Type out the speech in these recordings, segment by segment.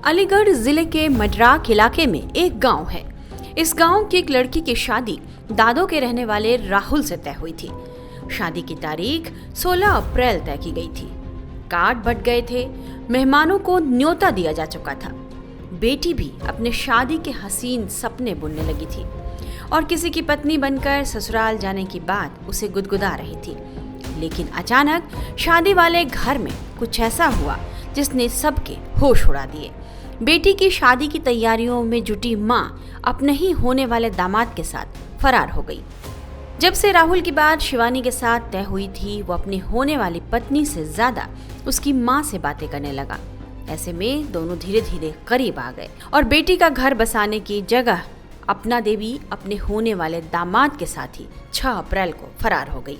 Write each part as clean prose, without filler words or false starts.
अलीगढ़ जिले के मडराक इलाके में एक गांव है। इस गांव की एक लड़की की शादी दादो के रहने वाले राहुल से तय हुई थी। शादी की तारीख 16 अप्रैल तय की गई थी। कार्ड बंट गए थे, मेहमानों को न्योता दिया जा चुका था। बेटी भी अपने शादी के हसीन सपने बुनने लगी थी और किसी की पत्नी बनकर ससुराल जाने की बात उसे गुदगुदा रही थी। लेकिन अचानक शादी वाले घर में कुछ ऐसा हुआ जिसने सबके होश उड़ा दिए। बेटी की शादी की तैयारियों में जुटी मां अपने ही होने वाले दामाद के साथ फरार हो गई। जब से राहुल की बात शिवानी के साथ तय हुई थी, वो अपनी होने वाली पत्नी से ज्यादा उसकी मां से बातें करने लगा। ऐसे में दोनों धीरे धीरे करीब आ गए और बेटी का घर बसाने की जगह अपना देवी अपने होने वाले दामाद के साथ ही 6 अप्रैल को फरार हो गई।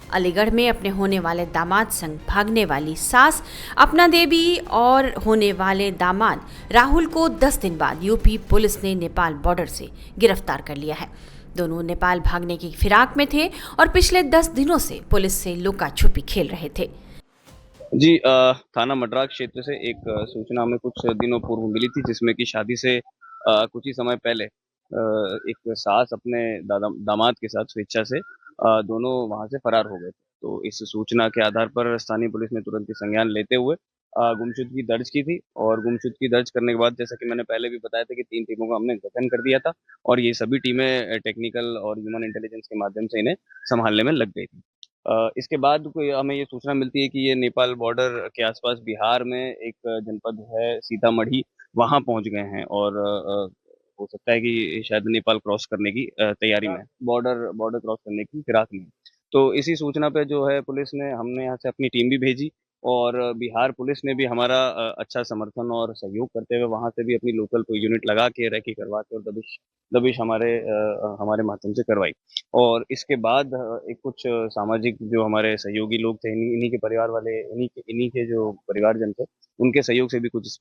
अलीगढ़ में अपने होने वाले दामाद संग भागने वाली सास अपना देवी और होने वाले दामाद राहुल को 10 दिन बाद यूपी पुलिस ने नेपाल बॉर्डर से गिरफ्तार कर लिया है। दोनों नेपाल भागने की फिराक में थे और पिछले 10 दिनों से पुलिस से लुका छुपी खेल रहे थे। जी थाना मडराक क्षेत्र से एक सूचना हमें कुछ दिनों पूर्व मिली थी, जिसमें कि शादी से कुछ ही समय पहले एक सास अपने दामाद के साथ स्वेच्छा से दोनों वहां से फरार हो गए थे। तो इस सूचना के आधार पर स्थानीय पुलिस ने तुरंत ही संज्ञान लेते हुए गुमशुदगी दर्ज की थी और गुमशुदगी दर्ज करने के बाद, जैसा कि मैंने पहले भी बताया था, कि 3 टीमों का हमने गठन कर दिया था और ये सभी टीमें टेक्निकल और ह्यूमन इंटेलिजेंस के माध्यम से इन्हें संभालने में लग गई थी। इसके बाद हमें ये सूचना मिलती है कि ये नेपाल बॉर्डर के आसपास बिहार में एक जनपद है सीतामढ़ी, वहां पहुंच गए हैं और हो सकता है कि शायद नेपाल क्रॉस करने की तैयारी में, बॉर्डर क्रॉस करने की फिराक में। तो इसी सूचना पे जो है पुलिस ने, हमने यहाँ से अपनी टीम भी भेजी और बिहार पुलिस ने भी हमारा अच्छा समर्थन और सहयोग करते हुए वहां से भी अपनी लोकल कोई यूनिट लगा के रेकी करवा के और दबिश हमारे माध्यम से करवाई। और इसके बाद एक कुछ सामाजिक जो हमारे सहयोगी लोग थे, इन्हीं के परिवार वाले, इन्हीं के जो परिवारजन थे, उनके सहयोग से भी कुछ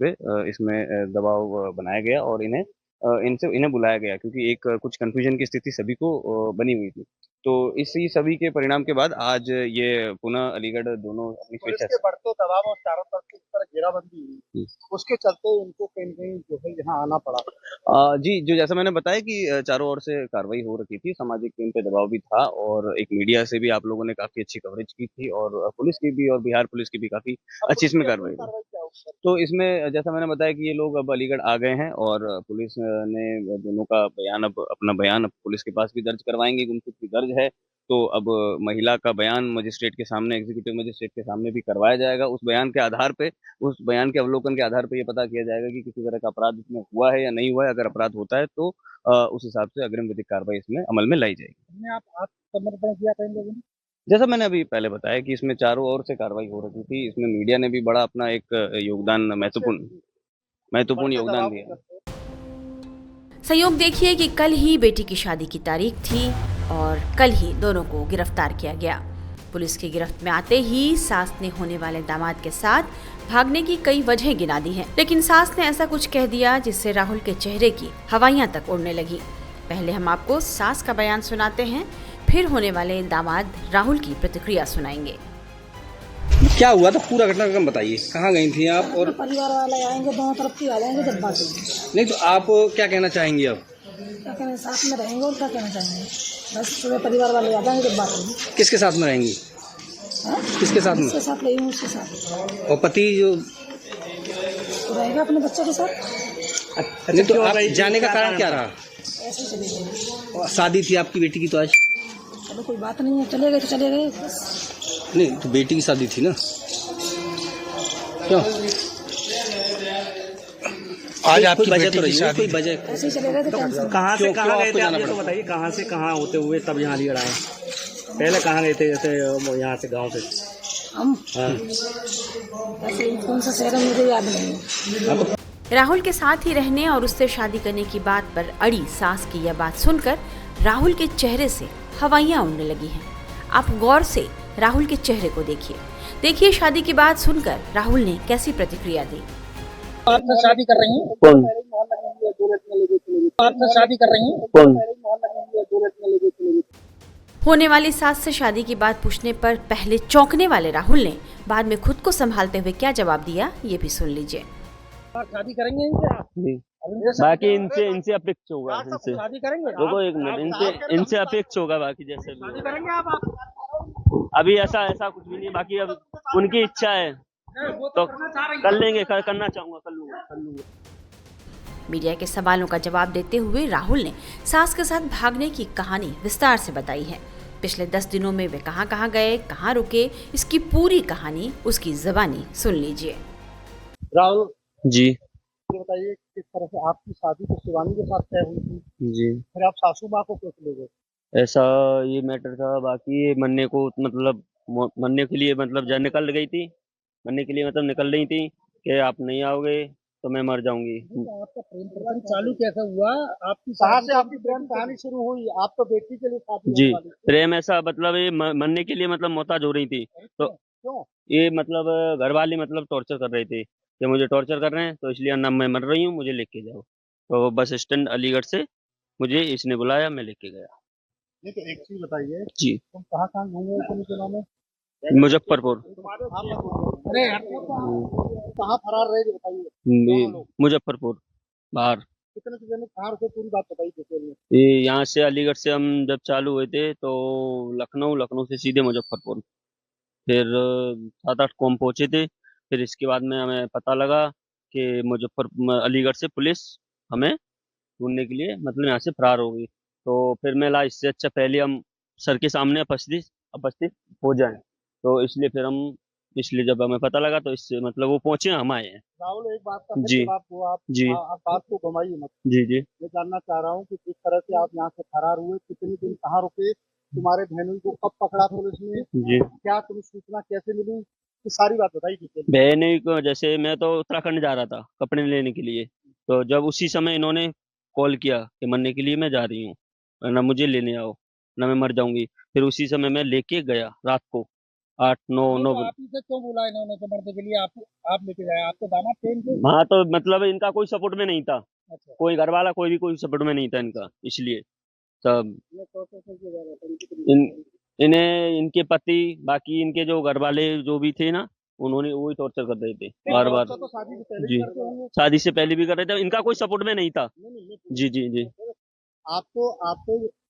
इसमें दबाव बनाया गया और इन्हें बुलाया गया, क्योंकि एक कुछ कंफ्यूजन की स्थिति सभी को बनी हुई थी। तो इसी सभी के परिणाम के बाद आज ये पुनः अलीगढ़ दोनों अपनी स्वेच्छा से बढ़ते दबाव और चारों तरफ की तरह घेराबंदी हुई, उसके चलते इनको कहीं न कहीं जो है यहाँ आना पड़ा। जी, जो जैसा मैंने बताया कि चारों ओर से कार्रवाई हो रखी थी, सामाजिक टीम पे दबाव भी था और एक मीडिया से भी आप लोगों ने काफ़ी अच्छी कवरेज की थी और पुलिस की भी और बिहार पुलिस की भी काफ़ी अच्छी इसमें कार्रवाई हुई। तो इसमें जैसा मैंने बताया कि ये लोग अब अलीगढ़ आ गए हैं और पुलिस ने दोनों का बयान, अब अपना बयान अब पुलिस के पास भी दर्ज करवाएँगे, गुमशुदगी दर्ज है। तो अब महिला का बयान मजिस्ट्रेट के सामने, एग्जीक्यूटिव मजिस्ट्रेट के सामने भी करवाया जाएगा। उस बयान के अवलोकन के आधार पे ये पता किया जाएगा कि किसी तरह का अपराध इसमें हुआ है या नहीं हुआ है। अगर अपराध होता है तो उस हिसाब से अग्रिम विधिक कार्रवाई इसमें अमल में लाई जाएगी। आप समर्थन किया था इन लोगों ने? जैसा मैंने अभी पहले बताया कि इसमें चारों ओर से कार्रवाई हो रही थी। इसमें मीडिया ने भी बड़ा अपना एक योगदान, महत्वपूर्ण योगदान दिया। संयोग देखिए कि कल ही बेटी की शादी की तारीख थी और कल ही दोनों को गिरफ्तार किया गया। पुलिस की गिरफ्त में आते ही सास ने होने वाले दामाद के साथ भागने की कई वजह गिना दी हैं, लेकिन सास ने ऐसा कुछ कह दिया जिससे राहुल के चेहरे की हवाइयां तक उड़ने लगी। पहले हम आपको सास का बयान सुनाते हैं, फिर होने वाले दामाद राहुल की प्रतिक्रिया सुनाएंगे। क्या हुआ था, पूरा घटनाक्रम बताइए। कहाँ गई थी आप? और परिवार वाले आएंगे, दोनों तरफ की आ जाएंगे जब बात होगी। नहीं तो आप क्या कहना चाहेंगी अब? क्या कहना, साथ में रहेंगे और क्या कहना चाहेंगे? बस सुबह परिवार वाले आ जाएंगे जब बात होगी। किसके साथ में रहेंगी? किसके साथ में? उसके साथ रहेंगे, उसके साथ। और पति जो तो रहेगा अपने बच्चे के साथ। नहीं तो आप जाने का कारण क्या रहा? ऐसे चले गए। शादी थी आपकी बेटी की तो आज? चलो कोई बात नहीं है, चले गए तो चले गए बस। नहीं तो बेटी की शादी थी ना, क्यों? आज आपकी वजह तो रही, कोई वजह? ऐसे ही चले गए थे। कहाँ से कहाँ गए थे आप? तो बताइए, कहाँ से कहाँ होते हुए तब यहाँ अलीगढ़ आए? पहले कहाँ गए थे? जैसे यहाँ से गांव से हम ऐसे कौन सा शहर है मुझे याद नहीं। राहुल के साथ ही रहने और उससे शादी करने की बात पर अड़ी सास की यह बात सुनकर राहुल के चेहरे से हवाइयां उड़ने लगी हैं। आप गौर से राहुल के चेहरे को देखिए शादी की बात सुनकर राहुल ने कैसी प्रतिक्रिया दी। आपसे शादी कर रही हैं? कौन? आपसे शादी कर रही हैं? कौन? होने वाली सास से शादी की बात पूछने पर पहले चौंकने वाले राहुल ने बाद में खुद को संभालते हुए क्या जवाब दिया, ये भी सुन लीजिए। और शादी करेंगे इनसे आप? जी अभी बाकी इनसे अपेक्ष होगा डॉक्टर इनसे साहब शादी करेंगे रुको एक मिनट इनसे अपेक्ष होगा बाकी जैसे भी शादी होगा। करेंगे आप? अभी ऐसा कुछ भी नहीं बाकी अब उनकी इच्छा है नहीं, वो तो करना चाह रही है। कर लेंगे करना चाहूंगा कर लूंगा मीडिया के सवालों का जवाब देते हुए राहुल ने सास के साथ भागने की कहानी विस्तार से बताई है। पिछले 10 दिनों में वे कहां गए, कहां रुके, इसकी पूरी कहानी उसकी ज़बानी सुन लीजिए। राहुल जी ये बताइए किस तरह से आपकी शादी तो शिवानी के साथ तय हुई थी, जी फिर आप सासू माँ को कैसे ले गए? ऐसा ये मैटर था बाकी ये मरने को मतलब मरने के लिए मतलब जब निकल गई थी मरने के लिए मतलब निकल रही थी कि आप नहीं आओगे तो मैं मर जाऊंगी। आपका प्रेम प्रकरण चालू कैसे हुआ? आपकी कहाँ से आपकी प्रेम कहानी शुरू हुई? आप तो बेटी के लिए शादी जी होने वाली थी। प्रेम ऐसा मतलब ये मरने के लिए मतलब मोहताज हो रही थी तो क्यों? ये मतलब घर वाले मतलब टॉर्चर कर रहे थे कि मुझे टॉर्चर कर रहे हैं तो इसलिए ना मैं मर रही हूँ मुझे लेके जाओ। तो बस स्टैंड अलीगढ़ से मुझे इसने बुलाया मैं लेके गया। नहीं तो एक चीज बताइए, जी तुम कहाँ घूमे हो इन दिनों में? मुजफ्फरपुर अरे यार, कहाँ फरार रहे थे बताइए? मुजफ्फरपुर बाहर। कितने दिन कहाँ रुके पूरी बात बताइए डिटेल में। ये यहाँ से अलीगढ़ से हम जब चालू हुए थे तो लखनऊ से सीधे मुजफ्फरपुर फिर 7-8 को हम पहुंचे थे। फिर इसके बाद में हमें पता लगा कि अलीगढ़ से पुलिस हमें ढूंढने के लिए मतलब यहाँ से फरार हो गई। तो फिर मैं ला इससे अच्छा पहले हम सर के सामने उपस्थित हो जाएं तो इसलिए फिर हम इसलिए जब हमें पता लगा तो इससे मतलब वो पहुंचे हम आए हैं। राहुल एक बात का फिर जी जवाब दो आप। जी आप बात को घुमाइए मत। जी मैं जानना चाह रहा हूँ कि किस तरह से आप यहाँ से फरार हुए, कितने दिन कहाँ रुके, तुम्हारे बहनों को कब पकड़ा पुलिस ने, जी क्या तुम्हें सूचना कैसे मिली, ये सारी बात बताइए डिटेल में। बहन को जैसे मैं तो उत्तराखंड जा रहा था कपड़े लेने के लिए तो जब उसी समय इन्होंने कॉल किया कि मरने के लिए मैं जा रही हूँ ना मुझे लेने आओ ना मैं मर जाऊंगी। फिर उसी समय मैं लेके गया रात को 8-9 आप इसे क्यों बुला इन्होंने तो मरने के लिए आप लेके गए? आपके दामाद थे इनके? हाँ तो मतलब इनका कोई सपोर्ट में नहीं था अच्छा, कोई घर वाला कोई सपोर्ट में नहीं था इनका इसलिए सब ये प्रोसेस के बारे में इन इन्हें इनके पति बाकी इनके जो घर वाले जो भी थे ना उन्होंने वही टॉर्चर कर रहे थे बार बार। तो शादी से पहले जी ही करते होंगे। शादी से पहले भी कर रहे थे इनका कोई सपोर्ट में नहीं था। नहीं, जी जी जी आपको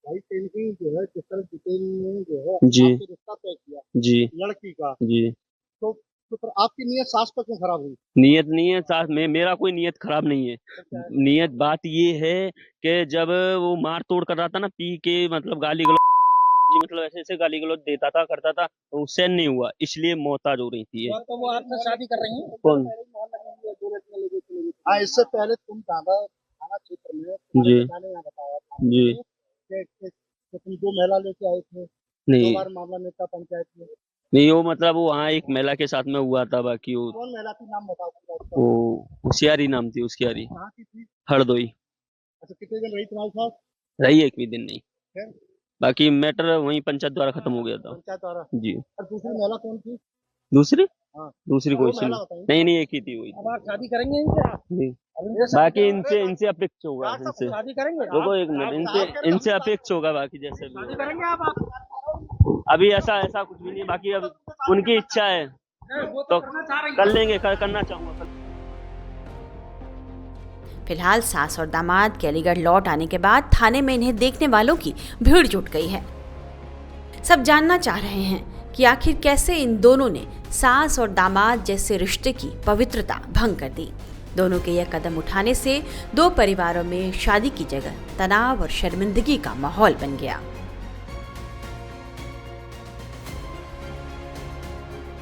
भाई कहीं जो है जिस तरह डिटेल में जो है जी आपसे रिश्ता तय किया जी लड़की का, जी तो फिर आपकी नीयत सास पर क्यों खराब हुई? नियत नहीं है साथ में मेरा कोई नियत खराब नहीं है। नियत बात ये है कि जब वो मार तोड़ कर रहा था ना पी के मतलब गाली गलौज मतलब ऐसे गाली गलौज देता था करता था तो उससे नहीं हुआ इसलिए मोहताज हो रही थी ये। तो वो आपसे शादी कर रही हैं? कौन? हाँ, इससे पहले तुम दादा थाना क्षेत्र में जी यहाँ बताया था जी कि तुम 2 महिला लेके आए थे, 2 नहीं बार मामला नेता पंचायत में। नहीं वो मतलब वो वहाँ एक महिला के साथ में हुआ था बाकी वो कौन महिला थी, नाम बताओ पूरा उसका। वो होशियारी नाम थी उसकी यारी कहाँ की थी? हरदोई अच्छा, कितने दिन रही तुम्हारे साथ? रही एक भी दिन नहीं फिर? बाकी मैटर वहीं पंचायत द्वारा खत्म हो गया था। पंचायत द्वारा। जी और दूसरी महिला कौन थी? दूसरी हाँ, दूसरी कोई सी महिला नहीं बताइए। नहीं एक ही थी वही अब आप शादी करेंगे इनसे आप? जी अभी बाकी इनसे अपेक्ष होगा इनसे शादी करेंगे? रुको एक मिनट इनसे अपेक्ष होगा बाकी जैसे भी शादी होगा। करेंगे आप? अभी ऐसा कुछ भी नहीं बाकी अब उनकी इच्छा है नहीं, वो तो करना चाह रही है। कर लेंगे करना चाहूंगा। फिलहाल सास और दामाद के अलीगढ़ लौट आने के बाद थाने में इन्हें देखने वालों की भीड़ जुट गई है। सब जानना चाह रहे हैं कि आखिर कैसे इन दोनों ने सास और दामाद जैसे रिश्ते की पवित्रता भंग कर दी। दोनों के यह कदम उठाने से 2 परिवारों में शादी की जगह तनाव और शर्मिंदगी का माहौल बन गया।